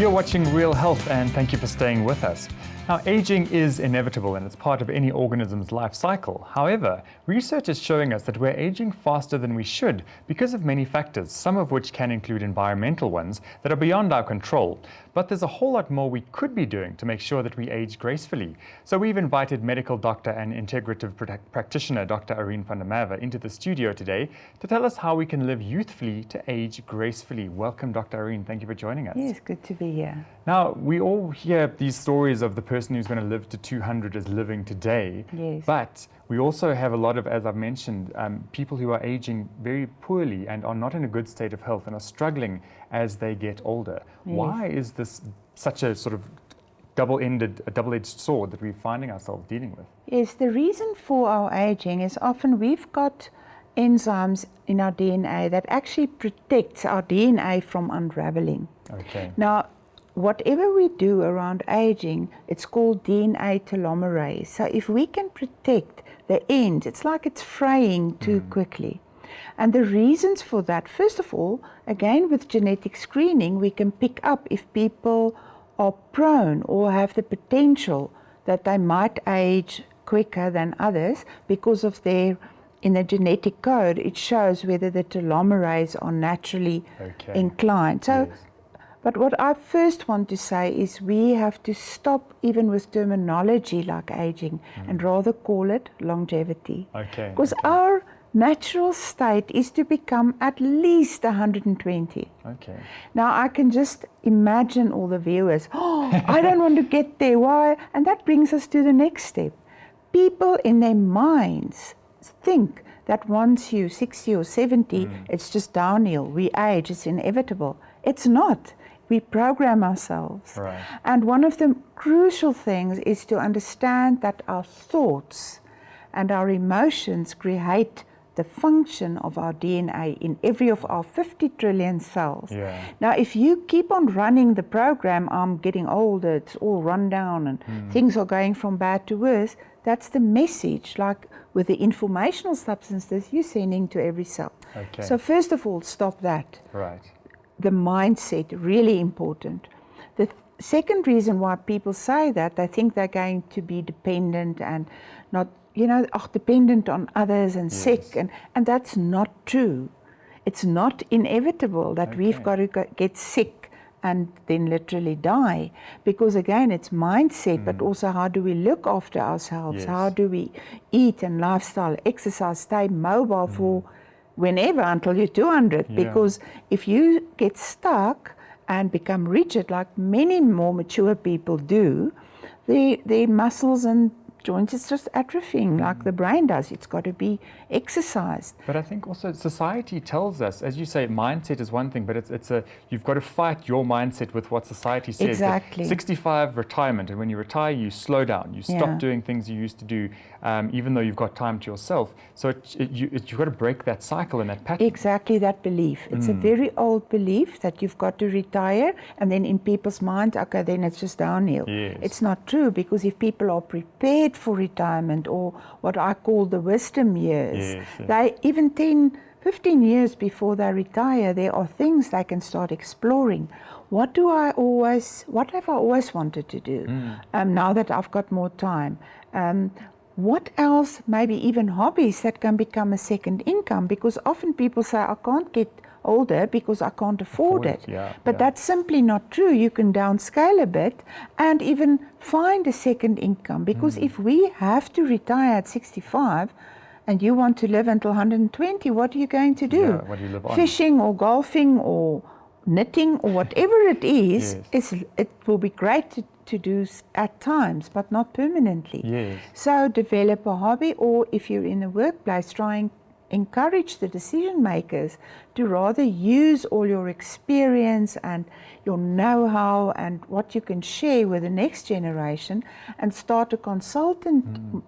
You're watching Real Health, and thank you for staying with us. Now, aging is inevitable and it's part of any organism's life cycle. However, research is showing us that we're aging faster than we should because of many factors, some of which can include environmental ones that are beyond our control. But there's a whole lot more we could be doing to make sure that we age gracefully. So we've invited medical doctor and integrative practitioner Dr Arien van der Merwe into the studio today to tell us how we can live youthfully to age gracefully. Welcome, Dr Arien. Thank you for joining us. Yes, good to be here. Now, we all hear these stories of the person who's going to live to 200 is living today. Yes. But we also have a lot of, as I've mentioned, people who are aging very poorly and are not in a good state of health and are struggling as they get older. Yes. Why is this such a sort of double-edged sword that we're finding ourselves dealing with? Yes, the reason for our aging is often we've got enzymes in our DNA that actually protects our DNA from unraveling. Okay. Now, whatever we do around aging, it's called DNA telomerase. So if we can protect the end, it's like it's fraying too quickly. And the reasons for that, first of all, again with genetic screening, we can pick up if people are prone or have the potential that they might age quicker than others because of their, in the genetic code, it shows whether the telomerase are naturally inclined. So. Yes. But what I first want to say is we have to stop even with terminology like aging and rather call it longevity. Okay. Because our natural state is to become at least 120. Okay. Now I can just imagine all the viewers, I don't want to get there, why? And that brings us to the next step. People in their minds think that once you're 60 or 70, it's just downhill. We age, it's inevitable. It's not. We program ourselves. Right. And one of the crucial things is to understand that our thoughts and our emotions create the function of our DNA in every of our 50 trillion cells. Yeah. Now, if you keep on running the program, I'm getting older, it's all run down and things are going from bad to worse, that's the message, like with the informational substances you're sending to every cell. Okay. So first of all, stop that. Right. The mindset, really important. The second reason why people say that, they think they're going to be dependent and not, dependent on others and sick, and that's not true. It's not inevitable that we've got to get sick and then literally die, because again, it's mindset, but also how do we look after ourselves? Yes. How do we eat and lifestyle, exercise, stay mobile for whenever until you're 200, because if you get stuck and become rigid like many more mature people do, their muscles and joints is just atrophying like the brain does. It's got to be exercised. But I think also society tells us, as you say, mindset is one thing, but you've got to fight your mindset with what society says. Exactly. 65 retirement, and when you retire, you slow down. You stop doing things you used to do, even though you've got time to yourself. So you've got to break that cycle and that pattern. Exactly that belief. It's a very old belief that you've got to retire, and then in people's mind, okay, then it's just downhill. Yes. It's not true, because if people are prepared for retirement, or what I call the wisdom years, they even 10, 15 years before they retire, there are things they can start exploring. What have I always wanted to do now that I've got more time? What else, maybe even hobbies that can become a second income, because often people say, I can't get older because I can't afford it. But that's simply not true. You can downscale a bit and even find a second income, because if we have to retire at 65 and you want to live until 120, what are you going to do? What do you live on? Fishing or golfing or knitting or whatever it is, it will be great to do at times, but not permanently. Yes. So develop a hobby, or if you're in the workplace, try and encourage the decision makers to rather use all your experience and your know-how and what you can share with the next generation, and start a consultant,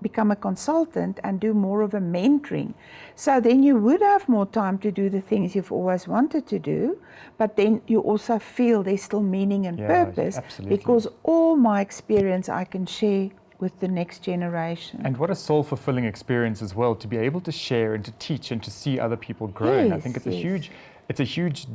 become a consultant and do more of a mentoring. So then you would have more time to do the things you've always wanted to do, but then you also feel there's still meaning and purpose, because all my experience I can share with the next generation. And what a soul-fulfilling experience as well, to be able to share and to teach and to see other people growing. I think it's a huge it's a huge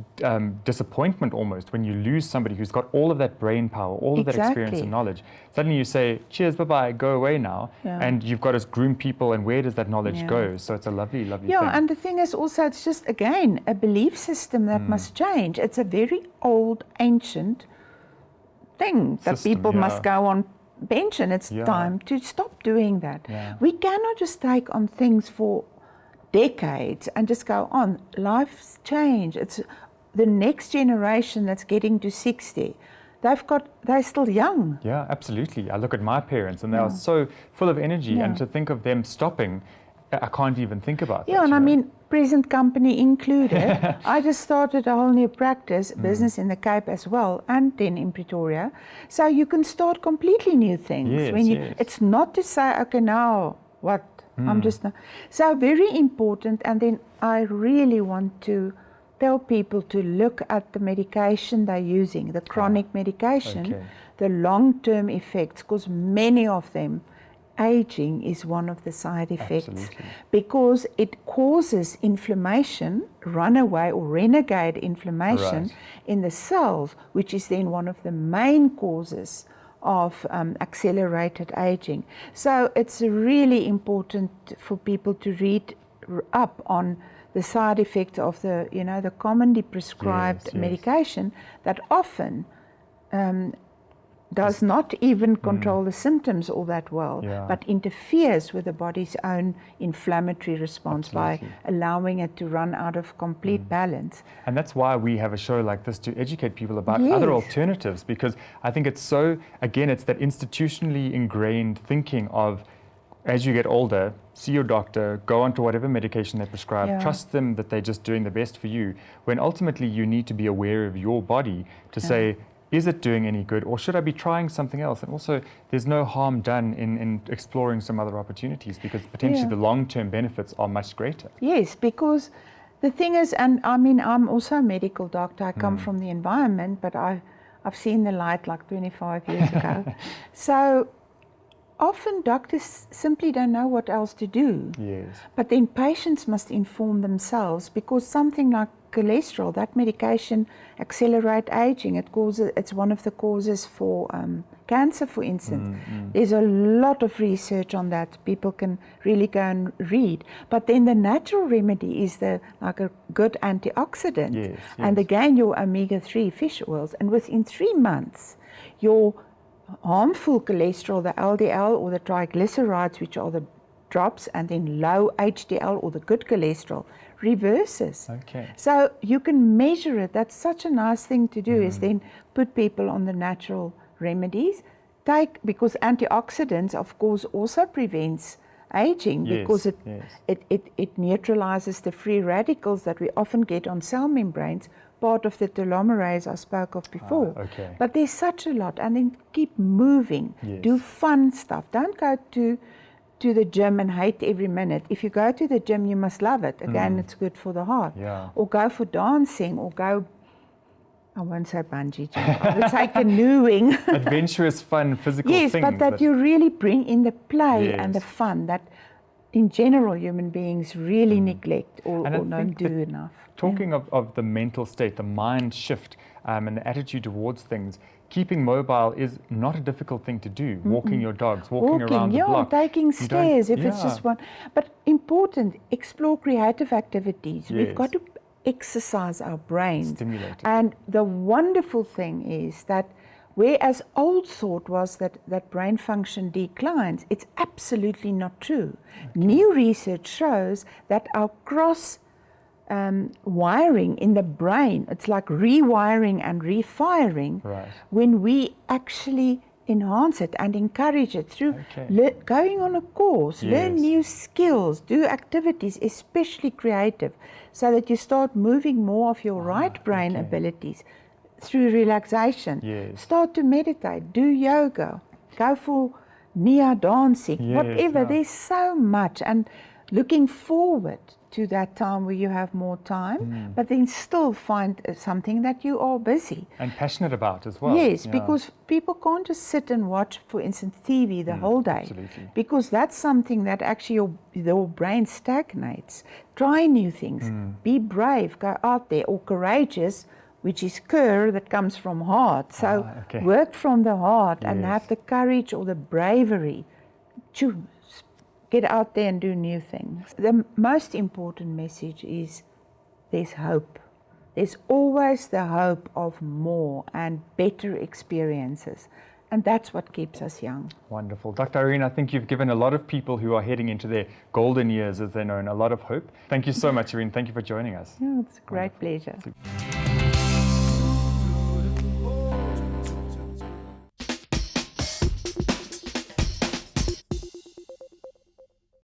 disappointment almost when you lose somebody who's got all of that brain power, all of that experience and knowledge. Suddenly you say, cheers, bye-bye, go away now. And you've got to groom people, and where does that knowledge go? So it's a lovely, lovely thing. And the thing is also, it's just, again, a belief system that must change. It's a very old, ancient thing that people must go on pension. It's time to stop doing that. We cannot just take on things for decades and just go on. Life's changed. It's the next generation that's getting to 60. They're still young. Yeah, absolutely. I look at my parents and they are so full of energy, and to think of them stopping, I can't even think about that. Yeah, and I mean, present company included. I just started a whole new practice, business in the Cape as well, and then in Pretoria. So you can start completely new things. It's not to say, okay, now what? I'm just not. So very important. And then I really want to tell people to look at the medication they're using, the chronic medication, the long-term effects, because many of them, aging is one of the side effects, because it causes inflammation, runaway or renegade inflammation in the cells, which is then one of the main causes of accelerated aging. So it's really important for people to read up on the side effects of the, the commonly prescribed medication that often does not even control the symptoms all that well, but interferes with the body's own inflammatory response by allowing it to run out of complete balance. And that's why we have a show like this, to educate people about other alternatives, because I think it's so, again, it's that institutionally ingrained thinking of, as you get older, see your doctor, go on to whatever medication they prescribe, trust them that they're just doing the best for you, when ultimately you need to be aware of your body to say, is it doing any good, or should I be trying something else? And also, there's no harm done in exploring some other opportunities, because potentially the long-term benefits are much greater. Yes, because the thing is, and I mean, I'm also a medical doctor. I come from the environment, but I've seen the light like 25 years ago. So often doctors simply don't know what else to do. But then patients must inform themselves, because something like cholesterol, that medication accelerates aging. It's one of the causes for cancer, for instance. There's a lot of research on that. People can really go and read. But then the natural remedy is like a good antioxidant. And again, your omega-3 fish oils. And within 3 months, your harmful cholesterol, the LDL or the triglycerides, which are the drops, and then low HDL or the good cholesterol, reverses. So you can measure it. That's such a nice thing to do, is then put people on the natural remedies. Because antioxidants, of course, also prevents aging, because it neutralizes the free radicals that we often get on cell membranes, part of the telomerase I spoke of before. But there's such a lot. And then keep moving, do fun stuff. Don't go to the gym and hate every minute. If you go to the gym, you must love it. Again, it's good for the heart. Or go for dancing, or go, I won't say bungee jump, I would say canoeing. Adventurous, fun, physical things. Yes, but that you really bring in the play and the fun that in general human beings really neglect or don't do enough. Talking of the mental state, the mind shift, and the attitude towards things, keeping mobile is not a difficult thing to do. Walking your dogs, walking around the block. Taking stairs if it's just one. But important, explore creative activities. We've got to exercise our brains. Stimulate it. And the wonderful thing is that whereas old thought was that brain function declines, it's absolutely not true. New research shows that our cross wiring in the brain, it's like rewiring and refiring when we actually enhance it and encourage it through going on a course, learn new skills, do activities, especially creative, so that you start moving more of your right brain abilities through relaxation. Start to meditate, do yoga, go for Nia dancing, whatever. There's so much, and looking forward to that time where you have more time, but then still find something that you are busy. And passionate about as well. Yes, Yeah. because people can't just sit and watch, for instance, TV the whole day. Absolutely. Because that's something that actually your brain stagnates. Try new things. Be brave, go out there, or courageous, which is cur, that comes from heart. So okay. work from the heart and Yes. have the courage or the bravery to get out there and do new things. The most important message is there's hope. There's always the hope of more and better experiences. And that's what keeps us young. Wonderful. Dr. Arien, I think you've given a lot of people who are heading into their golden years, as they're known, a lot of hope. Thank you so much, Arien. Thank you for joining us. Yeah, it's a great pleasure.